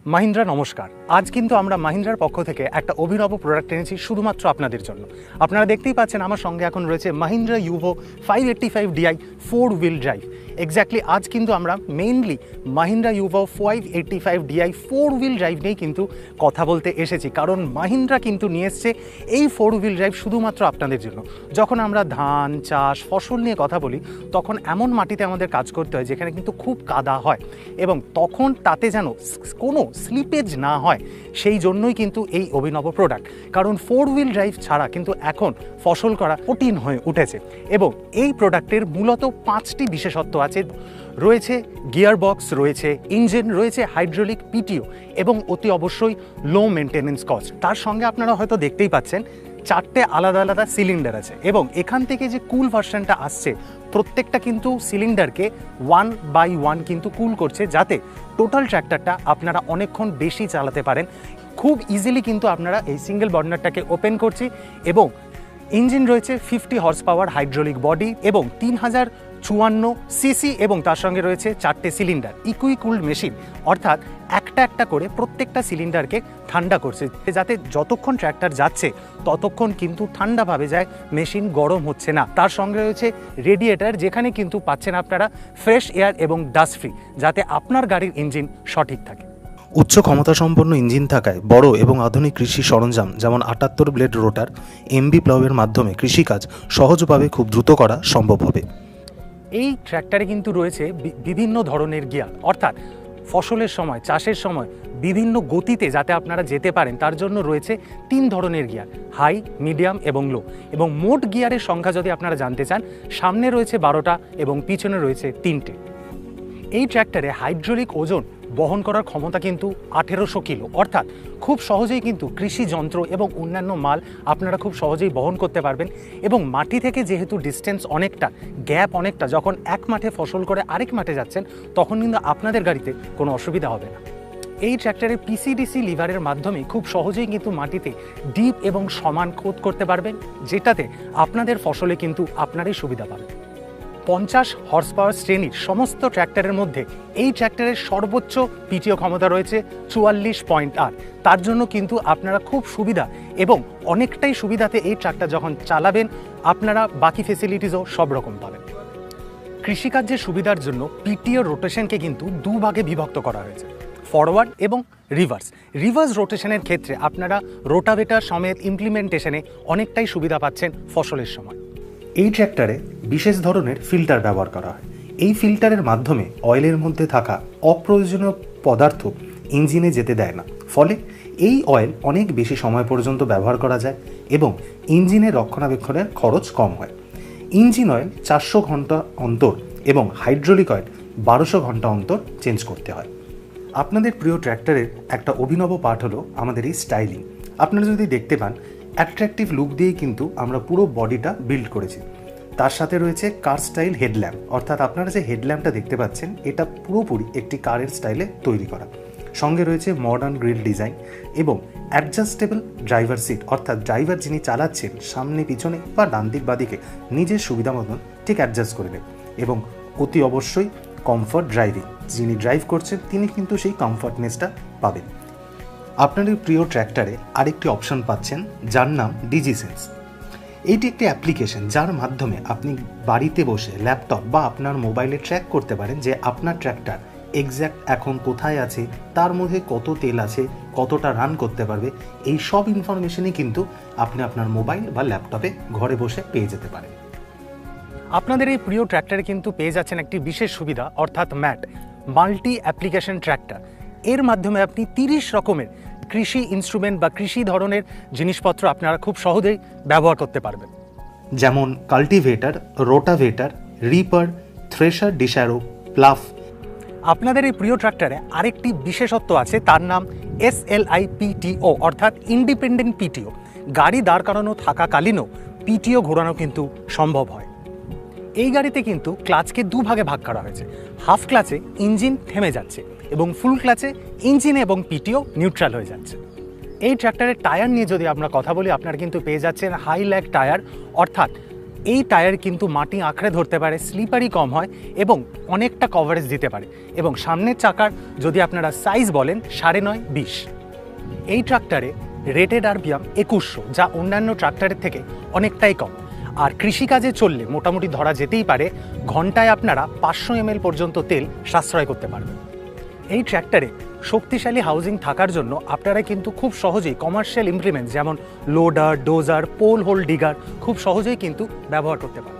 মাহিন্দ্রা নমস্কার। আজ কিন্তু আমরা মাহিন্দ্রার পক্ষ থেকে একটা অভিনব প্রোডাক্ট এনেছি শুধুমাত্র আপনাদের জন্য। আপনারা দেখতেই পাচ্ছেন আমার সঙ্গে এখন রয়েছে Mahindra Yuvo 585 DI 4 wheel drive. Exactly আজ কিন্তু আমরা mainly Mahindra Yuvo 585 DI 4 wheel drive নিয়েই কিন্তু কথা বলতে এসেছি, কারণ মাহিন্দ্রা কিন্তু নিয়ে এসছে এই 4 হুইল ড্রাইভ শুধুমাত্র আপনাদের জন্য। যখন আমরা ধান চাষ ফসল নিয়ে কথা বলি তখন এমন মাটিতে আমাদের কাজ করতে হয় যেখানে কিন্তু খুব কাদা হয়, এবং তখন তাতে যেন কোনো স্লিপেজ না হয়, সেই জন্যই কিন্তু এই অভিনব প্রোডাক্ট। কারণ 4 হুইল ড্রাইভ ছাড়া কিন্তু এখন ফসল করা কঠিন হয়ে উঠেছে, এবং এই প্রোডাক্টের মূলত 5টি বিশেষত্ব আছে। রয়েছে গিয়ার বক্স, রয়েছে ইঞ্জিন, রয়েছে হাইড্রোলিক পিটিও, এবং অতি অবশ্যই লো মেনটেনেন্স কস্ট। তার সঙ্গে আপনারা হয়তো দেখতেই পাচ্ছেন 4টে আলাদা আলাদা সিলিন্ডার আছে, এবং এখান থেকে যে কুল ভার্সনটা আসছে প্রত্যেকটা কিন্তু সিলিন্ডারকে 1/1 কিন্তু কুল করছে, যাতে টোটাল ট্র্যাক্টরটা আপনারা অনেকক্ষণ বেশি চালাতে পারেন। খুব ইজিলি কিন্তু আপনারা এই সিঙ্গেল বার্নারটাকে ওপেন করছি, এবং ইঞ্জিন রয়েছে 50 হর্স পাওয়ার হাইড্রোলিক বডি এবং 3054 সিসি, এবং তার সঙ্গে রয়েছে 4টে সিলিন্ডার ইকুই কুলড মেশিন, অর্থাৎ একটা একটা করে প্রত্যেকটা সিলিন্ডারকে ঠান্ডা করছে, যাতে যতক্ষণ ট্র্যাক্টর যাচ্ছে ততক্ষণ কিন্তু ঠান্ডাভাবে যায়, মেশিন গরম হচ্ছে না। তার সঙ্গে রয়েছে রেডিয়েটার, যেখানে কিন্তু পাচ্ছেন আপনারা ফ্রেশ এয়ার এবং ডাস্ট ফ্রি, যাতে আপনার গাড়ির ইঞ্জিন সঠিক থাকে। উচ্চ ক্ষমতাসম্পন্ন ইঞ্জিন থাকায় বড় এবং আধুনিক কৃষি সরঞ্জাম যেমন 78 ব্লেড রোটার, এমবি প্লাউয়ের মাধ্যমে কৃষিকাজ সহজভাবে খুব দ্রুত করা সম্ভব হবে। এই ট্র্যাক্টরে কিন্তু রয়েছে বিভিন্ন ধরনের গিয়ার, অর্থাৎ ফসলের সময় চাষের সময় বিভিন্ন গতিতে যাতে আপনারা যেতে পারেন তার জন্য রয়েছে 3 ধরনের গিয়ার, হাই, মিডিয়াম এবং লো। এবং মোট গিয়ারের সংখ্যা যদি আপনারা জানতে চান, সামনে রয়েছে 12টা এবং পিছনে রয়েছে 3টে। এই ট্র্যাক্টরে হাইড্রোলিক ওজন বহন করার ক্ষমতা কিন্তু 1800 কিলো, অর্থাৎ খুব সহজেই কিন্তু কৃষি যন্ত্র এবং অন্যান্য মাল আপনারা খুব সহজেই বহন করতে পারবেন। এবং মাটি থেকে যেহেতু ডিস্টেন্স অনেকটা, গ্যাপ অনেকটা, যখন এক মাঠে ফসল করে আরেক মাঠে যাচ্ছেন তখন কিন্তু আপনাদের গাড়িতে কোনো অসুবিধা হবে না। এই ট্র্যাক্টরের পিসিডিসি লিভারের মাধ্যমে খুব সহজেই কিন্তু মাটিতে ডিপ এবং সমান খোদ করতে পারবেন, যেটাতে আপনাদের ফসলে কিন্তু আপনারই সুবিধা পাবেন। 50 হর্স পাওয়ার শ্রেণীর সমস্ত ট্র্যাক্টরের মধ্যে এই ট্র্যাক্টরের সর্বোচ্চ পিটিও ক্ষমতা রয়েছে 44.8। তার জন্য কিন্তু আপনারা খুব সুবিধা এবং অনেকটাই সুবিধাতে এই ট্র্যাক্টর যখন চালাবেন আপনারা বাকি ফেসিলিটিসও সব রকম পাবেন। কৃষিকার্যের সুবিধার জন্য পিটিও রোটেশনকে কিন্তু 2 ভাগে বিভক্ত করা হয়েছে, ফরওয়ার্ড এবং রিভার্স রোটেশনের ক্ষেত্রে আপনারা রোটাভেটার সমেত ইমপ্লিমেন্টেশনে অনেকটাই সুবিধা পাচ্ছেন ফসলের সময়। এই ট্র্যাক্টরে বিশেষ ধরনের ফিল্টার ব্যবহার করা হয়। এই ফিল্টারের মাধ্যমে অয়েলের মধ্যে থাকা অপ্রয়োজনীয় পদার্থ ইঞ্জিনে যেতে দেয় না, ফলে এই অয়েল অনেক বেশি সময় পর্যন্ত ব্যবহার করা যায় এবং ইঞ্জিনের রক্ষণাবেক্ষণের খরচ কম হয়। ইঞ্জিন অয়েল 400 ঘন্টা অন্তর এবং হাইড্রোলিক অয়েল 1200 ঘন্টা অন্তর চেঞ্জ করতে হয়। আপনাদের প্রিয় ট্র্যাক্টরের একটা অভিনব পার্ট হলো আমাদের এই স্টাইলিং। আপনারা যদি দেখতে পান, অ্যাট্রাকটিভ লুক দিয়েই কিন্তু আমরা পুরো বডিটা বিল্ড করেছি। তার সাথে রয়েছে কার স্টাইল হেডল্যাম্প, অর্থাৎ আপনারা যে হেডল্যাম্পটা দেখতে পাচ্ছেন এটা পুরোপুরি একটি কারের স্টাইলে তৈরি করা। সঙ্গে রয়েছে মডার্ন গ্রিল ডিজাইন এবং অ্যাডজাস্টেবল ড্রাইভার সিট, অর্থাৎ ড্রাইভার যিনি চালাচ্ছেন সামনে পিছনে বা ডান দিক বাদিকে নিজের সুবিধা মতন ঠিক অ্যাডজাস্ট করে নেন, এবং অতি অবশ্যই কমফর্ট ড্রাইভিং, যিনি ড্রাইভ করছেন তিনি কিন্তু সেই কমফর্টনেসটা পাবেন। আপনাদের প্রিয় ট্র্যাক্টরে আরেকটি অপশন পাচ্ছেন যার নাম ডিজিসেন্স। এইটি একটি অ্যাপ্লিকেশন যার মাধ্যমে আপনি বাড়িতে বসে ল্যাপটপ বা আপনার মোবাইলে ট্র্যাক করতে পারেন যে আপনার ট্র্যাক্টর এক্স্যাক্ট এখন কোথায় আছে, তার মধ্যে কত তেল আছে, কতটা রান করতে পারবে, এই সব ইনফরমেশনই কিন্তু আপনি আপনার মোবাইল বা ল্যাপটপে ঘরে বসে পেয়ে যেতে পারেন। আপনাদের এই প্রিয় ট্র্যাক্টরে কিন্তু পেয়ে যাচ্ছেন একটি বিশেষ সুবিধা, অর্থাৎ ম্যাট মাল্টি অ্যাপ্লিকেশন ট্র্যাক্টর। এর মাধ্যমে আপনি 30 রকমের কৃষি ইনস্ট্রুমেন্ট বা কৃষি ধরনের জিনিসপত্র আপনারা খুব সহজেই ব্যবহার করতে পারবেন, যেমন কাল্টিভেটর, রোটাভেটর, রিপার, থ্রেশার, ডিশারো, প্লাফ। আপনাদের এই প্রিয় ট্র্যাক্টরে আরেকটি বিশেষত্ব আছে, তার নাম SLI PTO, অর্থাৎ ইন্ডিপেন্ডেন্ট পিটিও। গাড়ি দাঁড় করানো থাকাকালীনও পিটিও ঘোরানো কিন্তু সম্ভব হয়। এই গাড়িতে কিন্তু ক্লাচকে 2 ভাগে ভাগ করা হয়েছে। হাফ ক্লাচে ইঞ্জিন থেমে যাচ্ছে এবং ফুল ক্লাচে ইঞ্জিন এবং পিটিও নিউট্রাল হয়ে যাচ্ছে। এই ট্র্যাক্টরের টায়ার নিয়ে যদি আমরা কথা বলি, আপনারা কিন্তু পেয়ে যাচ্ছেন হাই ল্যাগ টায়ার, অর্থাৎ এই টায়ার কিন্তু মাটি আঁকড়ে ধরতে পারে, স্লিপারি কম হয় এবং অনেকটা কভারেজ দিতে পারে। এবং সামনের চাকার যদি আপনারা সাইজ বলেন 9.5-20। এই ট্রাক্টরে রেটেড আরপিএম 2100, যা অন্যান্য ট্রাক্টরের থেকে অনেকটাই কম। আর কৃষিকাজে চললে মোটামুটি ধরা যেতেই পারে ঘন্টায় আপনারা 500 ml পর্যন্ত তেল সাশ্রয় করতে পারবেন। এই ট্র্যাক্টরে শক্তিশালী হাউজিং থাকার জন্য আপনারা কিন্তু খুব সহজেই কমার্শিয়াল ইমপ্লিমেন্টস যেমন loader, dozer, pole hole digger খুব সহজেই কিন্তু ব্যবহার করতে পারেন।